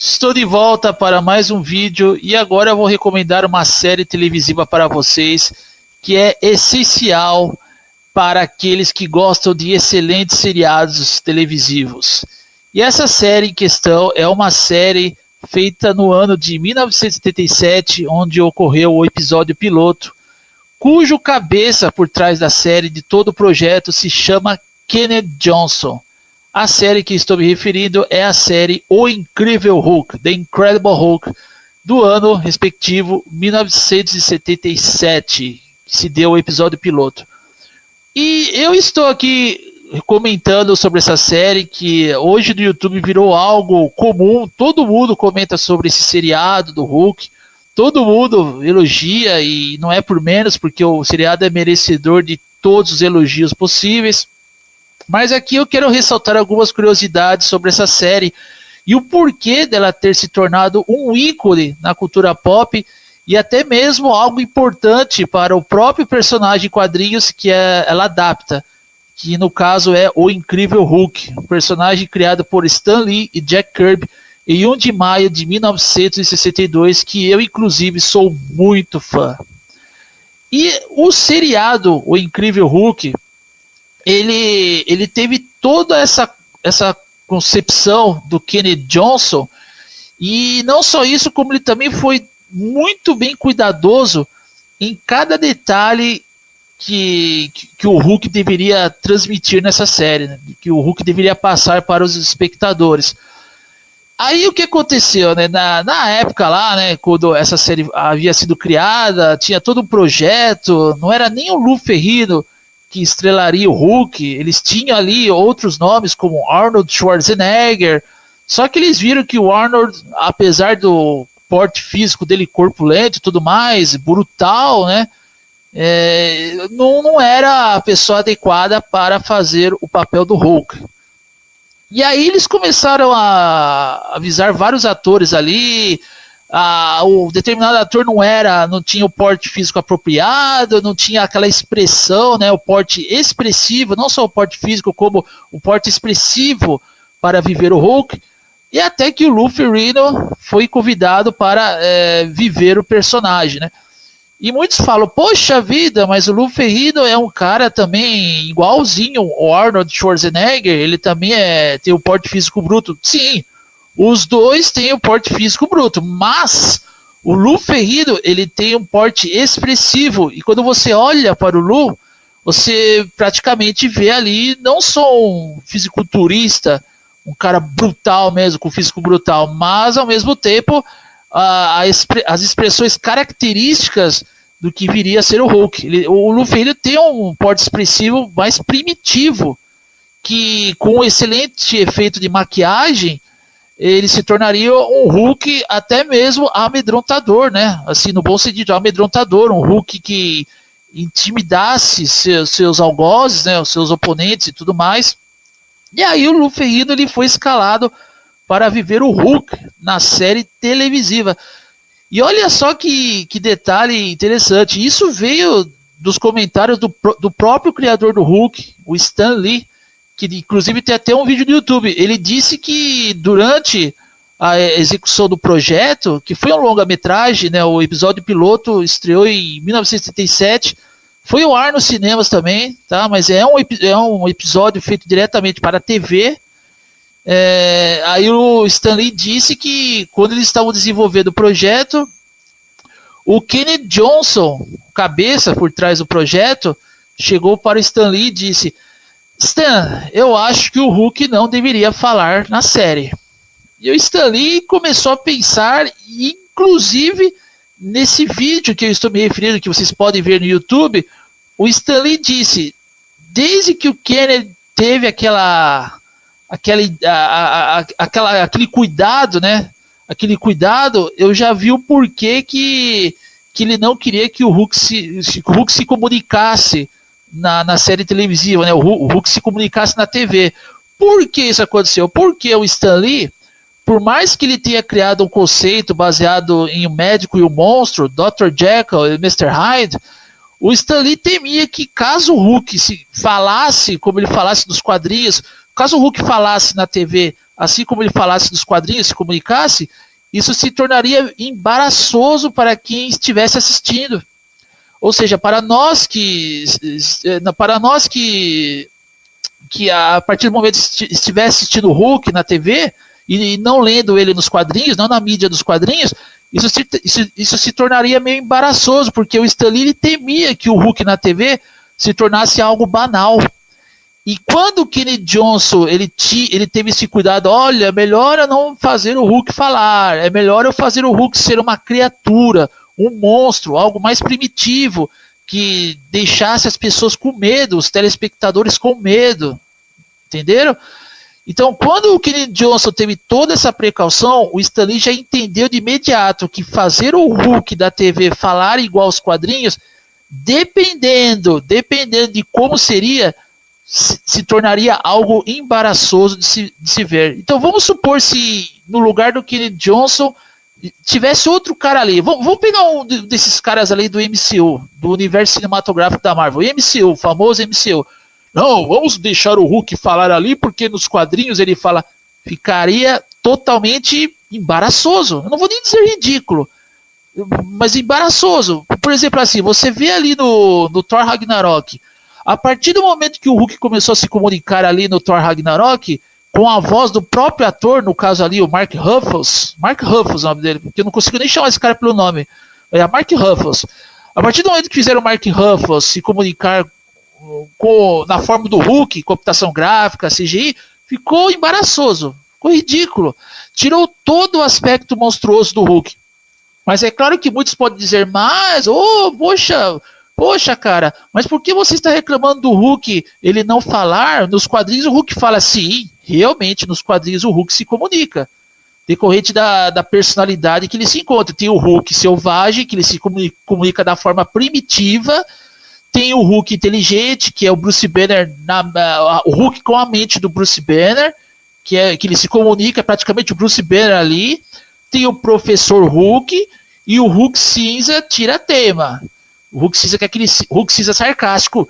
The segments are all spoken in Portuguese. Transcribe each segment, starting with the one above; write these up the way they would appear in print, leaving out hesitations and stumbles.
Estou de volta para mais um vídeo e agora eu vou recomendar uma série televisiva para vocês que é essencial para aqueles que gostam de excelentes seriados televisivos. E essa série em questão é uma série feita no ano de 1977, onde ocorreu o episódio piloto, cujo cabeça por trás da série de todo o projeto se chama Kenneth Johnson. A série que estou me referindo é a série O Incrível Hulk, The Incredible Hulk, do ano respectivo 1977, que se deu o episódio piloto. E eu estou aqui comentando sobre essa série que hoje no YouTube virou algo comum, todo mundo comenta sobre esse seriado do Hulk, todo mundo elogia e não é por menos porque o seriado é merecedor de todos os elogios possíveis. Mas aqui eu quero ressaltar algumas curiosidades sobre essa série e o porquê dela ter se tornado um ícone na cultura pop e até mesmo algo importante para o próprio personagem em quadrinhos que ela adapta, que no caso é o Incrível Hulk, um personagem criado por Stan Lee e Jack Kirby em 1 de maio de 1962, que eu inclusive sou muito fã. E o seriado O Incrível Hulk, ele teve toda essa concepção do Kenneth Johnson, e não só isso, como ele também foi muito bem cuidadoso em cada detalhe que o Hulk deveria transmitir nessa série, né? Que o Hulk deveria passar para os espectadores. Aí o que aconteceu, né? Na época lá, né, quando essa série havia sido criada, tinha todo um projeto, não era nem o Lou Ferrigno que estrelaria o Hulk, eles tinham ali outros nomes como Arnold Schwarzenegger, só que eles viram que o Arnold, apesar do porte físico dele corpulento e tudo mais, brutal, né, não era a pessoa adequada para fazer o papel do Hulk. E aí eles começaram a avisar vários atores ali. O determinado ator não tinha o porte físico apropriado, não tinha aquela expressão, né, o porte expressivo, não só o porte físico, como o porte expressivo para viver o Hulk, e até que o Lou Ferrigno foi convidado para viver o personagem, né? E muitos falam, poxa vida, mas o Lou Ferrigno é um cara também igualzinho o Arnold Schwarzenegger, ele também tem o porte físico bruto. Sim, os dois têm o porte físico bruto, mas o Lou Ferrigno, ele tem um porte expressivo, e quando você olha para o Lou, você praticamente vê ali não só um fisiculturista, um cara brutal mesmo, com físico brutal, mas ao mesmo tempo as expressões características do que viria a ser o Hulk. O Lou Ferrigno tem um porte expressivo mais primitivo, que com um excelente efeito de maquiagem, ele se tornaria um Hulk até mesmo amedrontador, né? Assim, no bom sentido, amedrontador, um Hulk que intimidasse seus algozes, né? Os seus oponentes e tudo mais. E aí o Lou Ferrigno, ele foi escalado para viver o Hulk na série televisiva. E olha só que detalhe interessante, isso veio dos comentários do próprio criador do Hulk, o Stan Lee, que inclusive tem até um vídeo no YouTube. Ele disse que durante a execução do projeto, que foi uma longa-metragem, né, o episódio piloto estreou em 1977, foi ao ar nos cinemas também, tá? Mas é um episódio feito diretamente para a TV. Aí o Stan Lee disse que quando eles estavam desenvolvendo o projeto, o Kenneth Johnson, cabeça por trás do projeto, chegou para o Stan Lee e disse: Stan, eu acho que o Hulk não deveria falar na série. E o Stan Lee começou a pensar, inclusive nesse vídeo que eu estou me referindo, que vocês podem ver no YouTube, o Stan Lee disse: desde que o Kenneth teve aquele cuidado, né? Aquele cuidado, eu já vi o porquê que ele não queria que o Hulk se comunicasse na série televisiva, né? O Hulk se comunicasse na TV. Por que isso aconteceu? Porque o Stan Lee, por mais que ele tenha criado um conceito baseado em um médico e um monstro, Dr. Jekyll e Mr. Hyde, o Stan Lee temia que caso o Hulk se falasse, como ele falasse nos quadrinhos, caso o Hulk falasse na TV assim como ele falasse dos quadrinhos, se comunicasse, isso se tornaria embaraçoso para quem estivesse assistindo. Ou seja, para nós que a partir do momento que estivesse assistindo o Hulk na TV e não lendo ele nos quadrinhos, não na mídia dos quadrinhos, isso se tornaria meio embaraçoso, porque o Stan Lee ele temia que o Hulk na TV se tornasse algo banal. E quando o Kennedy Johnson ele teve esse cuidado, olha, melhor eu não fazer o Hulk falar, é melhor eu fazer o Hulk ser uma criatura, um monstro, algo mais primitivo, que deixasse as pessoas com medo, os telespectadores com medo, entenderam? Então, quando o Kennedy Johnson teve toda essa precaução, o Stan Lee já entendeu de imediato que fazer o Hulk da TV falar igual aos quadrinhos, dependendo de como seria, se tornaria algo embaraçoso de se ver. Então, vamos supor se no lugar do Kennedy Johnson tivesse outro cara ali. Vamos pegar um desses caras ali do MCU, do universo cinematográfico da Marvel, o MCU, o famoso MCU. Não, vamos deixar o Hulk falar ali, porque nos quadrinhos ele fala. Ficaria totalmente embaraçoso. Eu não vou nem dizer ridículo, mas embaraçoso. Por exemplo, assim, você vê ali no Thor Ragnarok, a partir do momento que o Hulk começou a se comunicar ali no Thor Ragnarok, com a voz do próprio ator, no caso ali, o Mark Ruffalo, o nome dele, porque eu não consigo nem chamar esse cara pelo nome, é Mark Ruffalo. A partir do momento que fizeram o Mark Ruffalo se comunicar na forma do Hulk, computação gráfica, CGI, ficou embaraçoso, ficou ridículo, tirou todo o aspecto monstruoso do Hulk. Mas é claro que muitos podem dizer, mas, poxa, cara, mas por que você está reclamando do Hulk ele não falar? Nos quadrinhos o Hulk fala, sim, realmente nos quadrinhos o Hulk se comunica, decorrente da personalidade que ele se encontra. Tem o Hulk selvagem, que ele se comunica da forma primitiva. Tem o Hulk inteligente, que é o Bruce Banner, o Hulk com a mente do Bruce Banner, que ele se comunica, é praticamente o Bruce Banner ali. Tem o Professor Hulk e o Hulk cinza tira tema. O Hulk cinza que é aquele Hulk cinza sarcástico.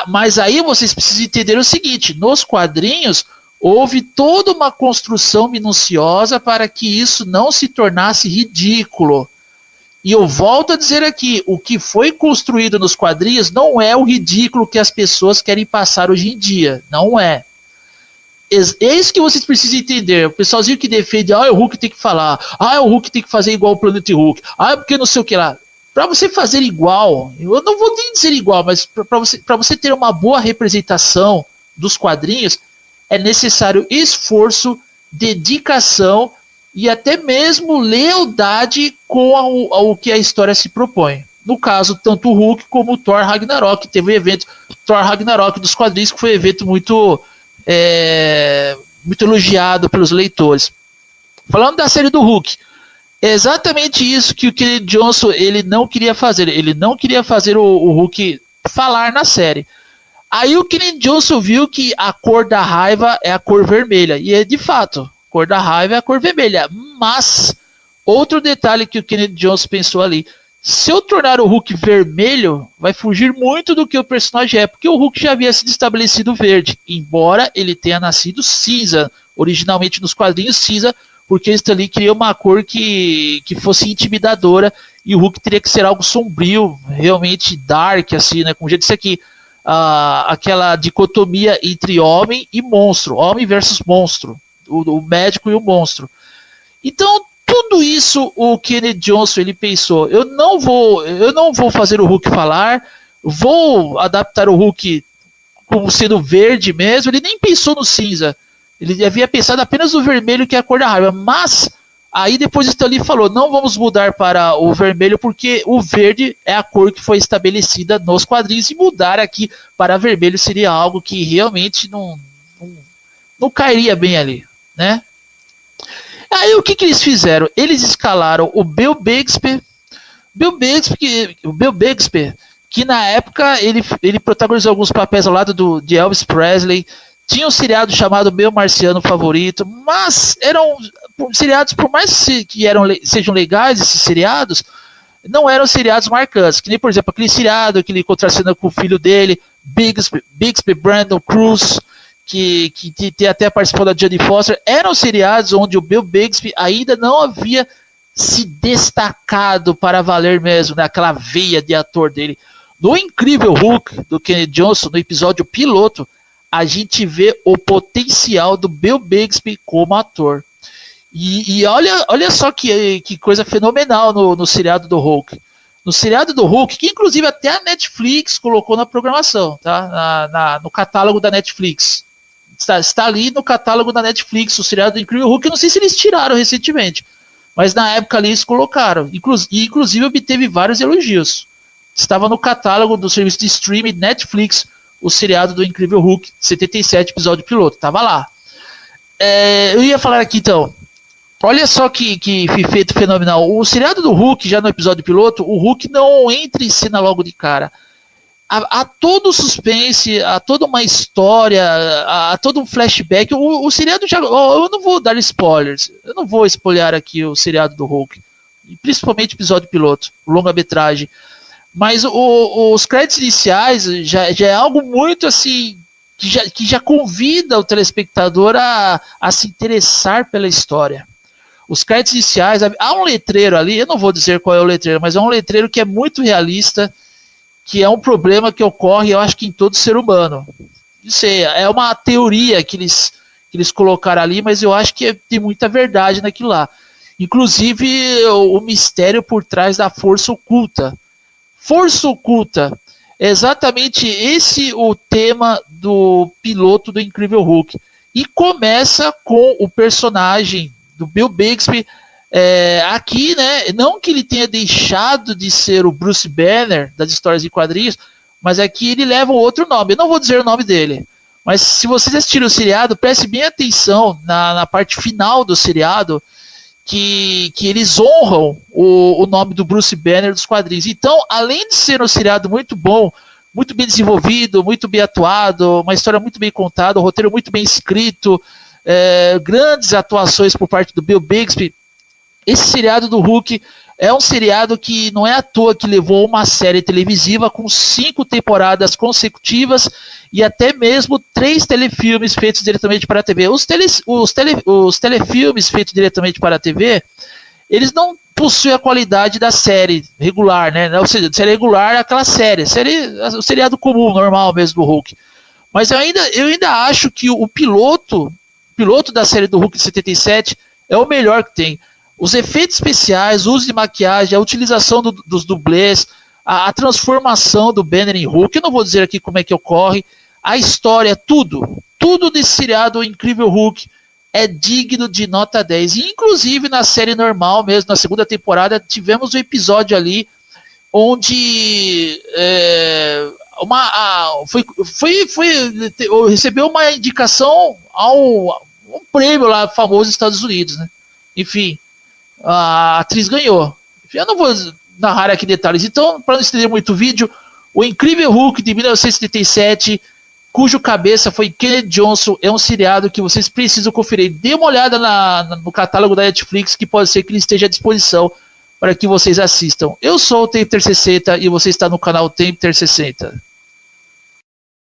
Mas aí vocês precisam entender o seguinte, nos quadrinhos houve toda uma construção minuciosa para que isso não se tornasse ridículo. E eu volto a dizer aqui, o que foi construído nos quadrinhos não é o ridículo que as pessoas querem passar hoje em dia. Não é. É isso que vocês precisam entender. O pessoalzinho que defende, o Hulk tem que falar, o Hulk tem que fazer igual o Planeta Hulk, porque não sei o que lá. Para você fazer igual, eu não vou nem dizer igual, mas para você ter uma boa representação dos quadrinhos, é necessário esforço, dedicação e até mesmo lealdade com o que a história se propõe. No caso, tanto o Hulk como o Thor Ragnarok, teve um evento, Thor Ragnarok dos quadrinhos, que foi um evento muito elogiado pelos leitores. Falando da série do Hulk, é exatamente isso que o Kennedy Johnson ele não queria fazer. Ele não queria fazer o Hulk falar na série. Aí o Kennedy Johnson viu que a cor da raiva é a cor vermelha. E é de fato, a cor da raiva é a cor vermelha. Mas, outro detalhe que o Kennedy Johnson pensou ali. Se eu tornar o Hulk vermelho, vai fugir muito do que o personagem é. Porque o Hulk já havia sido estabelecido verde. Embora ele tenha nascido cinza. Originalmente nos quadrinhos cinza. Porque Stan Lee queria uma cor que fosse intimidadora. E o Hulk teria que ser algo sombrio. Realmente dark, assim, né? Como já disse aqui. Aquela dicotomia entre homem e monstro, homem versus monstro, o médico e o monstro. Então, tudo isso o Kennedy Johnson ele pensou, eu não vou fazer o Hulk falar, vou adaptar o Hulk como sendo verde mesmo. Ele nem pensou no cinza, ele havia pensado apenas no vermelho, que é a cor da raiva, mas aí depois o Stan Lee falou, não vamos mudar para o vermelho, porque o verde é a cor que foi estabelecida nos quadrinhos, e mudar aqui para vermelho seria algo que realmente não cairia bem ali, né? Aí o que eles fizeram? Eles escalaram o Bill Bixby, que na época ele protagonizou alguns papéis ao lado de Elvis Presley. Tinha um seriado chamado Meu Marciano Favorito, mas eram seriados, por mais que sejam legais esses seriados, não eram seriados marcantes, que nem, por exemplo, aquele seriado que ele contracena com o filho dele, Bixby Brandon Cruz, que tem até a participação da Jodie Foster, eram seriados onde o Bill Bixby ainda não havia se destacado para valer mesmo, né? Aquela veia de ator dele. No Incrível Hulk, do Kenneth Johnson, no episódio piloto, a gente vê o potencial do Bill Bixby como ator. E olha só que coisa fenomenal no seriado do Hulk. No seriado do Hulk, que inclusive até a Netflix colocou na programação, tá? No catálogo da Netflix. Está ali no catálogo da Netflix, o seriado do Incrível Hulk. Eu não sei se eles tiraram recentemente, mas na época ali eles colocaram. Inclusive obteve vários elogios. Estava no catálogo do serviço de streaming Netflix, o seriado do Incrível Hulk, 77 episódio piloto. Estava lá. Eu ia falar aqui então. Olha só que feito fenomenal. O seriado do Hulk, já no episódio piloto, o Hulk não entra em cena logo de cara. Há todo o suspense, há toda uma história, há todo um flashback. O seriado já. Eu não vou dar spoilers. Eu não vou spoiler aqui o seriado do Hulk. Principalmente o episódio piloto, longa-metragem. Mas os créditos iniciais já é algo muito assim. Que já convida o telespectador a se interessar pela história. Os créditos iniciais, há um letreiro ali, eu não vou dizer qual é o letreiro, mas é um letreiro que é muito realista, que é um problema que ocorre, eu acho que em todo ser humano. Não sei, é uma teoria que eles colocaram ali, mas eu acho que tem muita verdade naquilo lá. Inclusive, o mistério por trás da força oculta. Força oculta. É exatamente esse o tema do piloto do Incrível Hulk. E começa com o personagem do Bill Bixby, aqui, né? Não que ele tenha deixado de ser o Bruce Banner das histórias em quadrinhos, mas aqui ele leva um outro nome. Eu não vou dizer o nome dele, mas se vocês assistirem o seriado, preste bem atenção na parte final do seriado, que eles honram o nome do Bruce Banner dos quadrinhos. Então, além de ser um seriado muito bom, muito bem desenvolvido, muito bem atuado, uma história muito bem contada, um roteiro muito bem escrito, grandes atuações por parte do Bill Bixby, esse seriado do Hulk é um seriado que não é à toa que levou uma série televisiva com 5 temporadas consecutivas e até mesmo 3 telefilmes feitos diretamente para a TV. Os telefilmes feitos diretamente para a TV, eles não possuem a qualidade da série regular, né? Ou seja, série regular é aquela série, o seriado comum, normal mesmo do Hulk. Mas eu ainda acho que o piloto da série do Hulk de 77 é o melhor que tem. Os efeitos especiais, o uso de maquiagem, a utilização dos dublês, a transformação do Banner em Hulk, eu não vou dizer aqui como é que ocorre, a história, tudo desse seriado Incrível Hulk é digno de nota 10. E, inclusive, na série normal mesmo, na segunda temporada, tivemos um episódio ali onde recebeu uma indicação ao um prêmio lá famoso nos Estados Unidos, né? Enfim, a atriz ganhou. Eu não vou narrar aqui detalhes. Então, para não estender muito o vídeo, o Incrível Hulk de 1977, cujo cabeça foi Kenneth Johnson, é um seriado que vocês precisam conferir. Dê uma olhada no catálogo da Netflix, que pode ser que ele esteja à disposição para que vocês assistam. Eu sou o Tempter 60 e você está no canal Tempter 60.